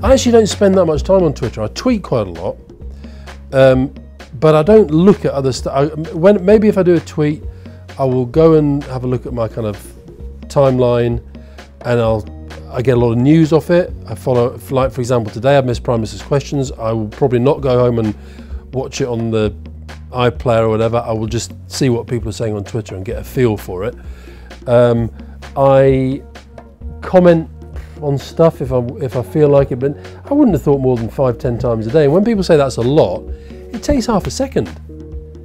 I actually don't spend that much time on Twitter. I tweet quite a lot, but I don't look at other stuff. Maybe if I do a tweet, I will go and have a look at my kind of timeline, and I get a lot of news off it. I follow, like for example, today I missed Prime Minister's Questions. I will probably not go home and watch it on the iPlayer or whatever. I will just see what people are saying on Twitter and get a feel for it. I comment on stuff if I feel like it, but I wouldn't have thought more than 5-10 times a day. And when people say that's a lot, it takes half a second.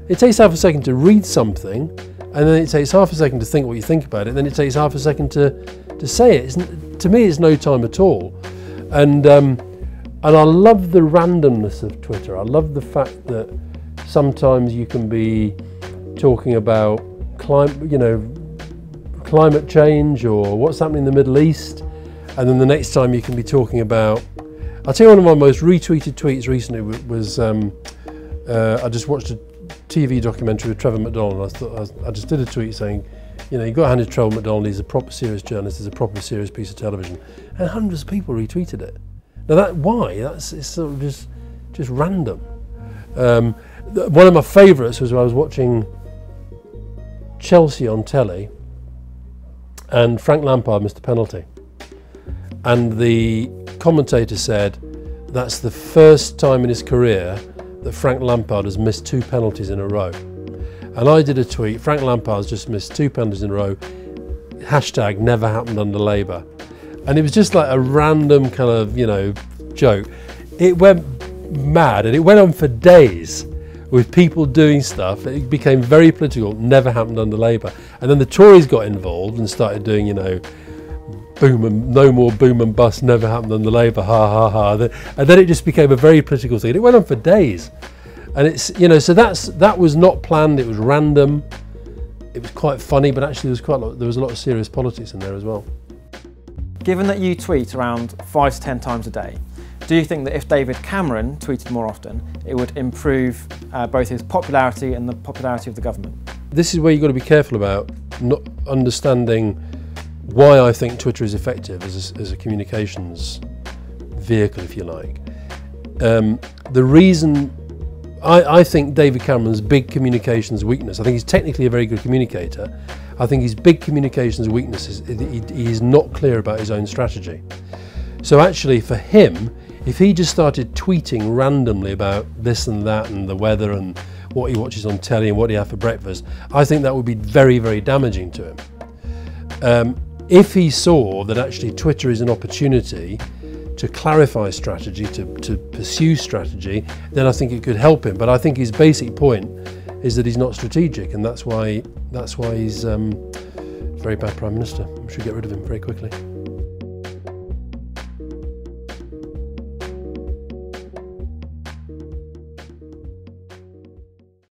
It takes half a second to read something, and then it takes half a second to think what you think about it, then it takes half a second to say it. To me, it's no time at all. And I love the randomness of Twitter. I love the fact that sometimes you can be talking about climate change or what's happening in the Middle East, and then the next time you can be talking about, I'll tell you, one of my most retweeted tweets recently was I just watched a TV documentary with Trevor McDonald. I just did a tweet saying, you've got to hand it to Trevor McDonald, he's a proper serious journalist, he's a proper serious piece of television, and hundreds of people retweeted it. Now it's sort of just random. One of my favourites was when I was watching Chelsea on telly, and Frank Lampard missed a penalty, and the commentator said that's the first time in his career that Frank Lampard has missed 2 penalties in a row. And I did a tweet, Frank Lampard's just missed 2 penalties in a row, hashtag never happened under Labour. And it was just like a random kind of, joke. It went mad, and it went on for days with people doing stuff. It became very political, never happened under Labour. And then the Tories got involved and started doing, no more boom and bust, never happened under Labour, ha ha ha. And then it just became a very political thing. It went on for days. And it's, so that was not planned, it was random. It was quite funny, but actually there was a lot of serious politics in there as well. Given that you tweet around 5 to 10 times a day, do you think that if David Cameron tweeted more often, it would improve both his popularity and the popularity of the government? This is where you've got to be careful about not understanding why I think Twitter is effective as a communications vehicle, if you like. The reason I think David Cameron's big communications weakness, I think he's technically a very good communicator, I think his big communications weakness is he is not clear about his own strategy. So actually for him, if he just started tweeting randomly about this and that and the weather and what he watches on telly and what he had for breakfast, I think that would be very, very damaging to him. If he saw that actually Twitter is an opportunity to clarify strategy, to pursue strategy, then I think it could help him. But I think his basic point is that he's not strategic, and that's why he's a very bad Prime Minister. We should get rid of him very quickly.